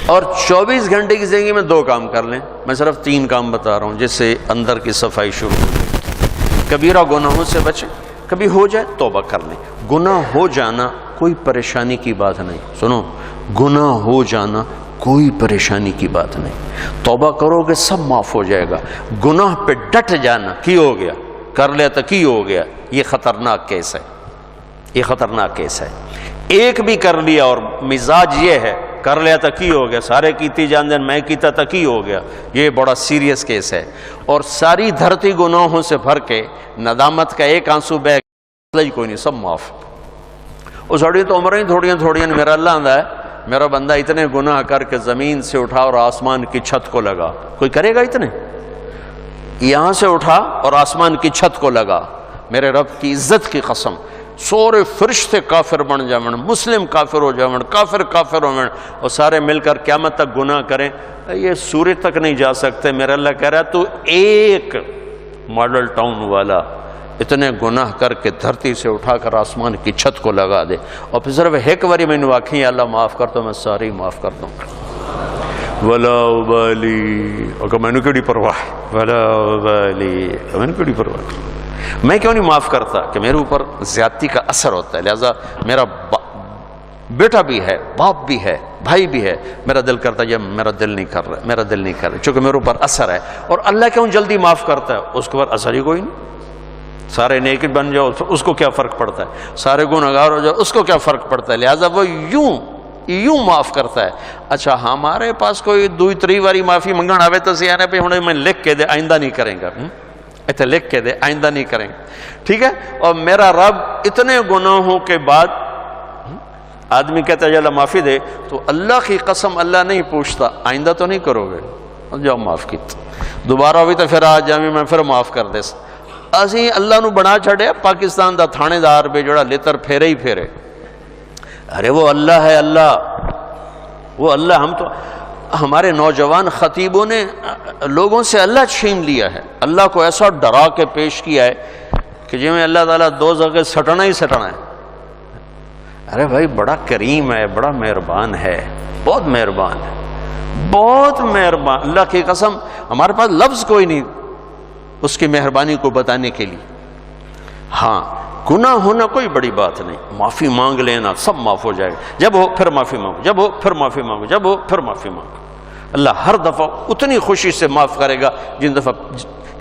اور 24 گھنٹے کی زندگی میں 2 کام کر لیں. میں صرف 3 کام بتا رہا ہوں جس سے اندر کی صفائی شروع ہو جائے. کبیرہ گناہوں سے بچیں. کبھی ہو جائے توبہ کر لیں. گناہ ہو جانا کوئی پریشانی کی بات نہیں. سنو، گناہ ہو جانا کوئی پریشانی کی بات نہیں. توبہ کرو گے سب معاف ہو جائے گا. گناہ پہ ڈٹ جانا، کی ہو گیا کر لیا تو کی ہو گیا، یہ خطرناک کیس ہے. یہ خطرناک کیس ہے. ایک بھی کر لیا اور مزاج یہ ہے کر لیا تو کی ہو گیا، سارے کیتی جان دین میں کیتا تو کی ہو گیا، یہ بڑا سیریس کیس ہے. اور ساری دھرتی گناہوں سے بھر کے ندامت کا ایک آنسو بہ ہی کوئی نہیں، سب معاف. وہ ساڑی تو عمریں تھوڑیاں میرا اللہ آندہ ہے، میرا بندہ اتنے گناہ کر کے زمین سے اٹھا اور آسمان کی چھت کو لگا. کوئی کرے گا اتنے؟ یہاں سے اٹھا اور آسمان کی چھت کو لگا. میرے رب کی عزت کی قسم، سورے فرشتے کافر بن جاؤں، مسلم کافر ہو جاؤں، کافر ہو جاؤں، اور سارے مل کر قیامت تک گناہ کریں، یہ سورج تک نہیں جا سکتے. میرا اللہ کہہ رہا ہے تو ایک ماڈل ٹاؤن والا اتنے گناہ کر کے دھرتی سے اٹھا کر آسمان کی چھت کو لگا دے، اور پھر صرف ایک باری میں نے واقعی اللہ معاف کر تو میں ساری معاف کر دوں گا. ولا ابالی، اور میں نے کیڑی پرواہ، ولا ابالی، میں نے کیڑی پرواہ. میں کیوں نہیں معاف کرتا؟ کہ میرے اوپر زیادتی کا اثر ہوتا ہے، لہذا میرا بیٹا بھی ہے، باپ بھی ہے، بھائی بھی ہے، میرا دل کرتا ہے یہ میرا دل نہیں کر رہا، چونکہ میرے اوپر اثر ہے. اور اللہ کیوں جلدی معاف کرتا ہے؟ اس کے اوپر اثر ہی کوئی نہیں. سارے نیک بن جاؤ اس کو کیا فرق پڑتا ہے، سارے گنہگار ہو جاؤ اس کو کیا فرق پڑتا ہے. لہذا وہ یوں معاف کرتا ہے. اچھا ہمارے پاس کوئی 2-3 باری معافی منگن آوے تو سیانے پہ ہوں میں لکھ کے دے آئندہ نہیں کریں گا، ایتھے لکھ کے دے آئندہ نہیں کریں گے، ٹھیک ہے. اور میرا رب اتنے گناہوں کے بعد آدمی کہتا ہے اللہ معافی دے، تو اللہ کی قسم اللہ نہیں پوچھتا آئندہ تو نہیں کرو گے، جاؤ معاف کیتا، دوبارہ ہوئی تو پھر آج جامع میں پھر معاف کر دے. اسی اللہ نو بنا چھڑے پاکستان دا تھانے دار بے جڑا لیتر پھیرے ہی پھیرے. ارے وہ اللہ ہے، وہ اللہ. ہم تو ہمارے نوجوان خطیبوں نے لوگوں سے اللہ چھین لیا ہے، اللہ کو ایسا ڈرا کے پیش کیا ہے کہ جی میں اللہ تعالیٰ 2 جگہ سٹنا ہی سٹنا ہے. ارے بھائی بڑا کریم ہے، بڑا مہربان ہے، بہت مہربان ہے، بہت مہربان. اللہ کی قسم ہمارے پاس لفظ کوئی نہیں اس کی مہربانی کو بتانے کے لیے. ہاں گناہ ہونا کوئی بڑی بات نہیں، معافی مانگ لینا سب معاف ہو جائے گا. جب ہو پھر معافی مانگو، جب ہو پھر معافی مانگو، جب ہو پھر معافی مانگو. اللہ ہر دفعہ اتنی خوشی سے معاف کرے گا جن دفعہ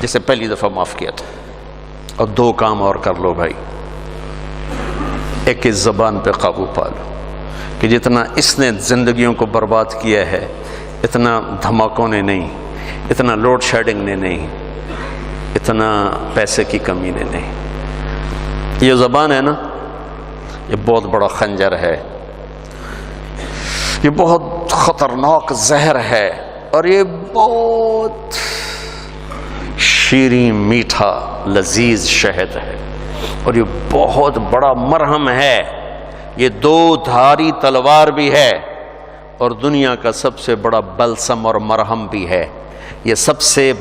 جسے پہلی دفعہ معاف کیا تھا. اور 2 کام اور کر لو بھائی. ایک اس زبان پہ قابو پا لو کہ جتنا اس نے زندگیوں کو برباد کیا ہے اتنا دھماکوں نے نہیں، اتنا لوڈ شیڈنگ نے نہیں، اتنا پیسے کی کمی نے نہیں. یہ زبان ہے نا، یہ بہت بڑا خنجر ہے، یہ بہت خطرناک زہر ہے، اور یہ بہت شیریں میٹھا لذیذ شہد ہے، اور یہ بہت بڑا مرہم ہے. یہ 2 دھاری تلوار بھی ہے اور دنیا کا سب سے بڑا بلسم اور مرہم بھی ہے. یہ سب سے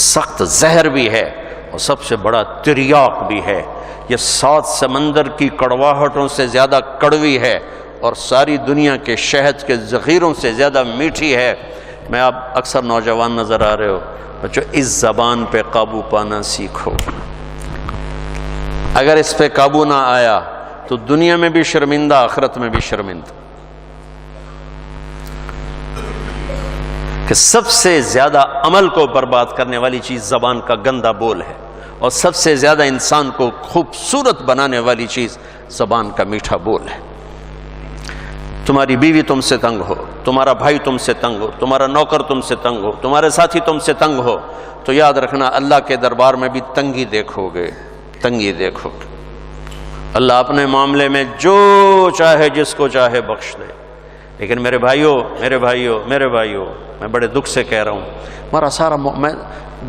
سخت زہر بھی ہے اور سب سے بڑا تریاق بھی ہے. یہ 7 سمندر کی کڑواہٹوں سے زیادہ کڑوی ہے اور ساری دنیا کے شہد کے ذخیروں سے زیادہ میٹھی ہے. میں آپ اکثر نوجوان نظر آ رہے ہو بچوں، اس زبان پہ قابو پانا سیکھو. اگر اس پہ قابو نہ آیا تو دنیا میں بھی شرمندہ، آخرت میں بھی شرمندہ. کہ سب سے زیادہ عمل کو برباد کرنے والی چیز زبان کا گندا بول ہے، اور سب سے زیادہ انسان کو خوبصورت بنانے والی چیز زبان کا میٹھا بول ہے. تمہاری بیوی تم سے تنگ ہو، تمہارا بھائی تم سے تنگ ہو، تمہارا نوکر تم سے تنگ ہو، تمہارے ساتھی تم سے تنگ ہو، تو یاد رکھنا اللہ کے دربار میں بھی تنگی دیکھو گے، تنگی دیکھو گے. اللہ اپنے معاملے میں جو چاہے جس کو چاہے بخش دے. لیکن میرے بھائیوں میں بڑے دکھ سے کہہ رہا ہوں، ہمارا سارا میں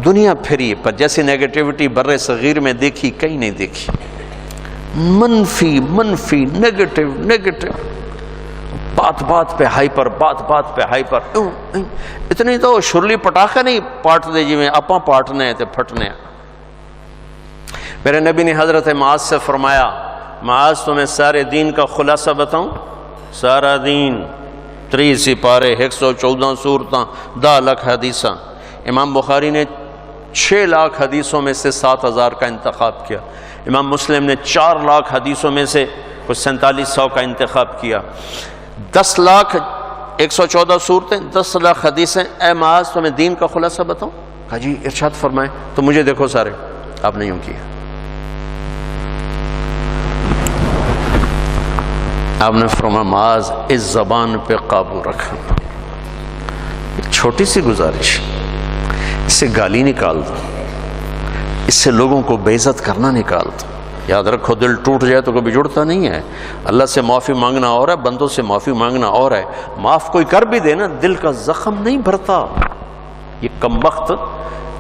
دنیا پھری پر جیسی نیگیٹیوٹی بر صغیر میں دیکھی کہیں نہیں دیکھی. منفی نیگیٹو، بات پہ ہائپر، بات پہ ہائپر. اتنی تو شرلی پٹاخہ نہیں پاٹ دے جی میں اپاں پاٹنے تے پھٹنے. میرے نبی نے حضرت معاذ سے فرمایا، معاذ تمہیں سارے دین کا خلاصہ بتاؤں؟ سارا دین 30 پارے 114 صورتاں 10 لاکھ حدیثاں. امام بخاری نے 6 لاکھ حدیثوں میں سے 7000 کا انتخاب کیا. امام مسلم نے 4 لاکھ حدیثوں میں سے کچھ 4700 کا انتخاب کیا. 10 لاکھ 114 صورتیں 10 لاکھ حدیثیں. اے معاذ تمہیں دین کا خلاصہ بتاؤں؟ کہا جی ارشاد فرمائیں. تو مجھے دیکھو سارے. آپ نے یوں کیا. آپ نے فرمایا معاذ اس زبان پہ قابو رکھنا. ایک چھوٹی سی گزارش، اس سے گالی نکال دو، اس سے لوگوں کو بے عزت کرنا نکال دو. یاد رکھو دل ٹوٹ جائے تو کبھی جڑتا نہیں ہے. اللہ سے معافی مانگنا اور ہے، بندوں سے معافی مانگنا اور ہے. معاف کوئی کر بھی دے نا، دل کا زخم نہیں بھرتا. یہ کم وقت،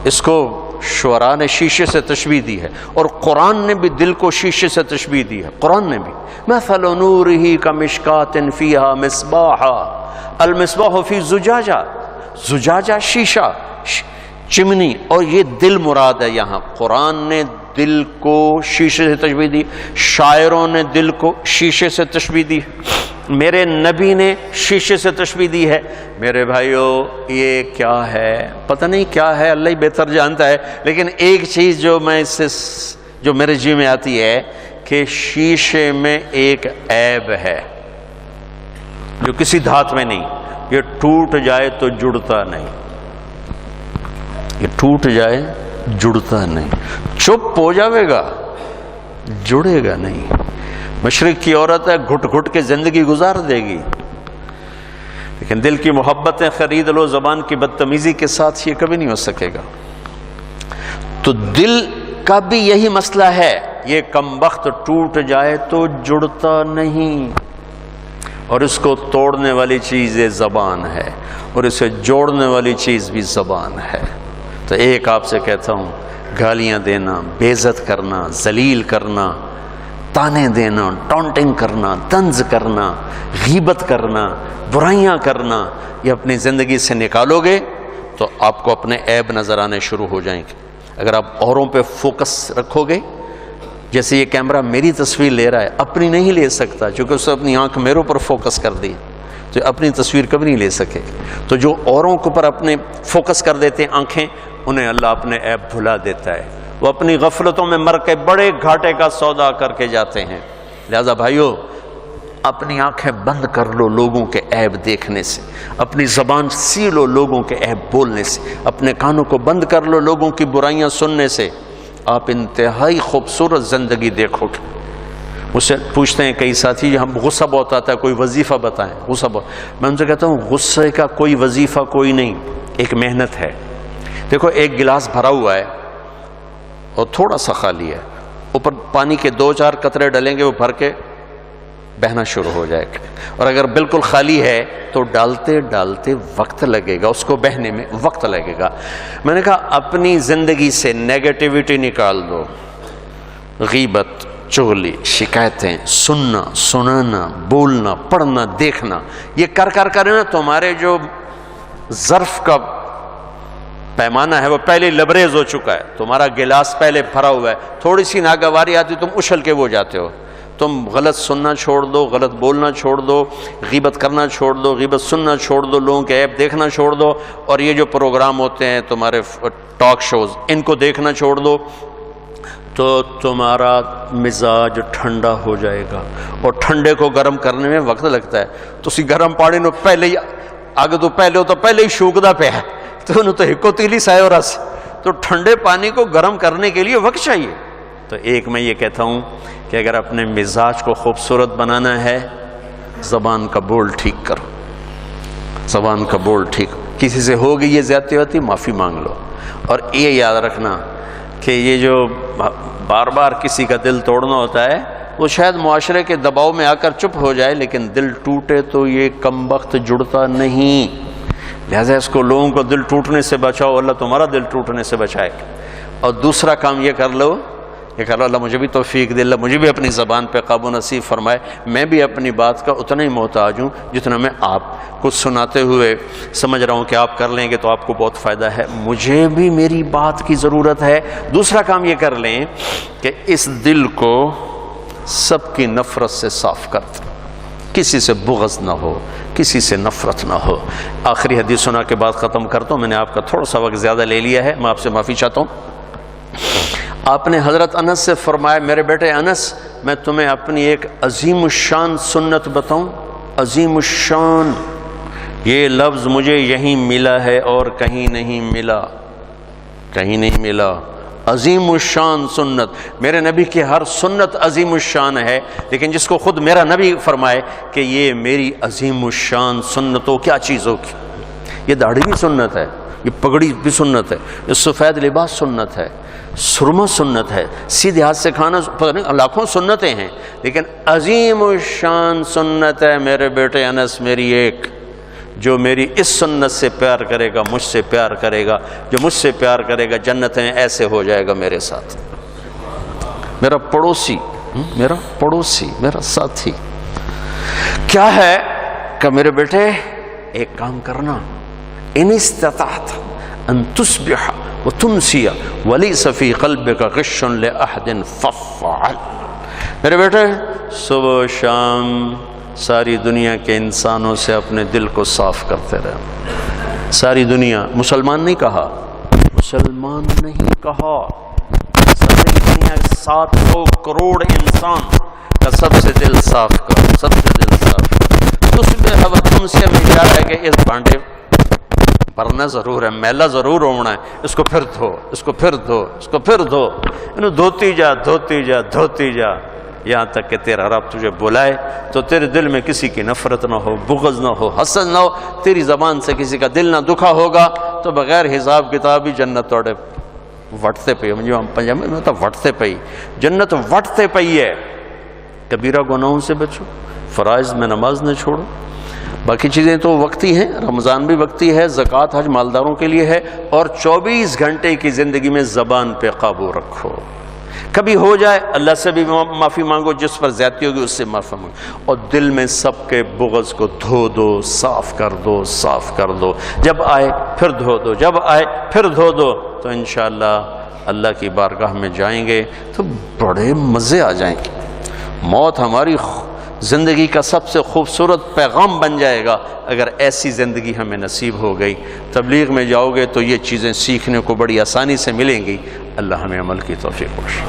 اس کو شعراء نے شیشے سے تشبیہ دی ہے، اور قرآن نے بھی دل کو شیشے سے تشبیہ دی ہے. قرآن نے بھی مثل نورہ کمشکات فیہا مصباح المصباح فی زجاجہ. زجاجہ شیشہ، چمنی، اور یہ دل مراد ہے. یہاں قرآن نے دل کو شیشے سے تشبیہ دی، شاعروں نے دل کو شیشے سے تشبیہ دی، میرے نبی نے شیشے سے تشبیہ دی ہے. میرے بھائیو یہ کیا ہے؟ پتہ نہیں کیا ہے، اللہ ہی بہتر جانتا ہے. لیکن ایک چیز جو میں اس سے جو میرے جی میں آتی ہے کہ شیشے میں ایک عیب ہے جو کسی دھات میں نہیں. یہ ٹوٹ جائے تو جڑتا نہیں. یہ ٹوٹ جائے جڑتا نہیں. چپ ہو جاوے گا، جڑے گا نہیں. مشرق کی عورت ہے، گھٹ گھٹ کے زندگی گزار دے گی، لیکن دل کی محبتیں خرید لو زبان کی بدتمیزی کے ساتھ، یہ کبھی نہیں ہو سکے گا. تو دل کا بھی یہی مسئلہ ہے. یہ کم وقت ٹوٹ جائے تو جڑتا نہیں، اور اس کو توڑنے والی چیز زبان ہے، اور اسے جوڑنے والی چیز بھی زبان ہے. تو ایک آپ سے کہتا ہوں، گالیاں دینا، بے عزت کرنا، ذلیل کرنا، تانے دینا، ٹونٹنگ کرنا، طنز کرنا، غیبت کرنا، برائیاں کرنا، یہ اپنی زندگی سے نکالو گے تو آپ کو اپنے عیب نظر آنے شروع ہو جائیں گے. اگر آپ اوروں پہ فوکس رکھو گے، جیسے یہ کیمرہ میری تصویر لے رہا ہے، اپنی نہیں لے سکتا چونکہ اس نے اپنی آنکھ میرے اوپر فوکس کر دی، تو اپنی تصویر کبھی نہیں لے سکے. تو جو اوروں کے اوپر اپنے فوکس کر دیتے ہیں آنکھیں، انہیں اللہ اپنے عیب بھلا دیتا ہے. وہ اپنی غفلتوں میں مر کے بڑے گھاٹے کا سودا کر کے جاتے ہیں. لہذا بھائیو اپنی آنکھیں بند کر لو لوگوں کے عیب دیکھنے سے، اپنی زبان سی لو لوگوں کے عیب بولنے سے، اپنے کانوں کو بند کر لو لوگوں کی برائیاں سننے سے. آپ انتہائی خوبصورت زندگی دیکھو گے. مجھ سے پوچھتے ہیں کئی ساتھی، ہم غصہ بہت آتا ہے، کوئی وظیفہ بتائیں. غصہ بہت، میں ان سے کہتا ہوں غصے کا کوئی وظیفہ کوئی نہیں، ایک محنت ہے. دیکھو ایک گلاس بھرا ہوا ہے اور تھوڑا سا خالی ہے، اوپر پانی کے 2-4 قطرے ڈلیں گے، وہ بھر کے بہنا شروع ہو جائے گا. اور اگر بالکل خالی ہے تو ڈالتے ڈالتے وقت لگے گا، اس کو بہنے میں وقت لگے گا. میں نے کہا اپنی زندگی سے نیگیٹیوٹی نکال دو. غیبت، چغلی، شکایتیں، سننا، سنانا، بولنا، پڑھنا، دیکھنا، یہ کر نا تمہارے جو ظرف کا پیمانہ ہے وہ پہلے لبریز ہو چکا ہے. تمہارا گلاس پہلے بھرا ہوا ہے، تھوڑی سی ناگواری آتی تم اچھل کے وہ جاتے ہو. تم غلط سننا چھوڑ دو، غلط بولنا چھوڑ دو، غیبت کرنا چھوڑ دو، غیبت سننا چھوڑ دو، لوگوں کے عیب دیکھنا چھوڑ دو، اور یہ جو پروگرام ہوتے ہیں تمہارے ٹاک شوز، ان کو دیکھنا چھوڑ دو، تو تمہارا مزاج ٹھنڈا ہو جائے گا. اور ٹھنڈے کو گرم کرنے میں وقت لگتا ہے. تو اسی گرم پانی نو پہلے ہی آگے تو پہلے ہو تو پہلے ہی شوکدا پہ ہے تو انہوں تو ہکو تیلی سائے اور رس. تو ٹھنڈے پانی کو گرم کرنے کے لیے وقت چاہیے. تو ایک میں یہ کہتا ہوں کہ اگر اپنے مزاج کو خوبصورت بنانا ہے، زبان کا بول ٹھیک کرو. زبان کا بول ٹھیک، کسی سے ہو گئی یہ زیادتی ہوتی، معافی مانگ لو. اور یہ یاد رکھنا کہ یہ جو بار بار کسی کا دل توڑنا ہوتا ہے وہ شاید معاشرے کے دباؤ میں آ کر چپ ہو جائے، لیکن دل ٹوٹے تو یہ کم وقت جڑتا نہیں. لہذا اس کو لوگوں کو دل ٹوٹنے سے بچاؤ، اللہ تمہارا دل ٹوٹنے سے بچائے. اور دوسرا کام یہ کر لو، اللہ مجھے بھی توفیق دے، اللہ مجھے بھی اپنی زبان پہ قابو نصیب فرمائے. میں بھی اپنی بات کا اتنا ہی محتاج ہوں جتنا میں آپ کو سناتے ہوئے سمجھ رہا ہوں کہ آپ کر لیں گے تو آپ کو بہت فائدہ ہے. مجھے بھی میری بات کی ضرورت ہے. دوسرا کام یہ کر لیں کہ اس دل کو سب کی نفرت سے صاف کر دیں. کسی سے بغض نہ ہو، کسی سے نفرت نہ ہو۔ آخری حدیث سنا کے بعد ختم کرتا ہوں، میں نے آپ کا تھوڑا سا وقت زیادہ لے لیا ہے، میں آپ سے معافی چاہتا ہوں۔ آپ نے حضرت انس سے فرمایا، میرے بیٹے انس، میں تمہیں اپنی ایک عظیم الشان سنت بتاؤں؟ عظیم الشان، یہ لفظ مجھے یہیں ملا ہے اور کہیں نہیں ملا، کہیں نہیں ملا۔ عظیم الشان سنت، میرے نبی کی ہر سنت عظیم الشان ہے، لیکن جس کو خود میرا نبی فرمائے کہ یہ میری عظیم الشان سنت ہو، کیا چیز ہوگی؟ یہ داڑھی بھی سنت ہے، یہ پگڑی بھی سنت ہے، یہ سفید لباس سنت ہے، سرما سنت ہے، سیدھے ہاتھ سے کھانا، پتہ نہیں لاکھوں سنتیں ہیں، لیکن عظیم الشان سنت ہے میرے بیٹے انس میری ایک، جو میری اس سنت سے پیار کرے گا مجھ سے پیار کرے گا، جو مجھ سے پیار کرے گا جنت میں ایسے ہو جائے گا میرے ساتھ۔ میرا پڑوسی، میرا ساتھی کیا ہے کہ میرے بیٹے ایک کام کرنا، ان استطعت ان تصبح وتمسی ولیس فی قلبک غش لأحد فافعل۔ میرے بیٹے صبح و شام ساری دنیا کے انسانوں سے اپنے دل کو صاف کرتے رہے۔ ساری دنیا، مسلمان نہیں کہا، مسلمان نہیں کہا، ساری دنیا 700 کروڑ انسان کا سب سے دل صاف کرو، سب سے دل صاف کرو۔ تصبح وتمسی میں اشارہ ہے کہ اس بھانڈے بھرنا ضرور ہے، میلا ضرور ہونا ہے، اس کو پھر دھو، اس کو پھر دھو، اس کو پھر دھو، انہوں دھوتی جا دھوتی جا دھوتی جا، یہاں تک کہ تیرا رب تجھے بلائے تو تیرے دل میں کسی کی نفرت نہ ہو، بغض نہ ہو، حسد نہ ہو، تیری زبان سے کسی کا دل نہ دکھا ہوگا، تو بغیر حساب کتاب ہی جنت توڑے وٹتے پئی، پنجابی میں تو وٹتے پئی، جنت وٹتے پئی ہے۔ کبیرہ گناہوں سے بچو، فرائض میں نماز نہ چھوڑو، باقی چیزیں تو وقتی ہیں، رمضان بھی وقتی ہے، زکوٰۃ حج مالداروں کے لیے ہے، اور 24 گھنٹے کی زندگی میں زبان پہ قابو رکھو۔ کبھی ہو جائے اللہ سے بھی معافی مانگو، جس پر زیادتی ہوگی اس سے معافی مانگو، اور دل میں سب کے بغض کو دھو دو، صاف کر دو، صاف کر دو، جب آئے پھر دھو دو، جب آئے پھر دھو دو، تو انشاءاللہ اللہ کی بارگاہ میں جائیں گے تو بڑے مزے آ جائیں گے۔ موت ہماری زندگی کا سب سے خوبصورت پیغام بن جائے گا اگر ایسی زندگی ہمیں نصیب ہو گئی۔ تبلیغ میں جاؤ گے تو یہ چیزیں سیکھنے کو بڑی آسانی سے ملیں گی۔ اللہ ہمیں عمل کی توفیق بخشے۔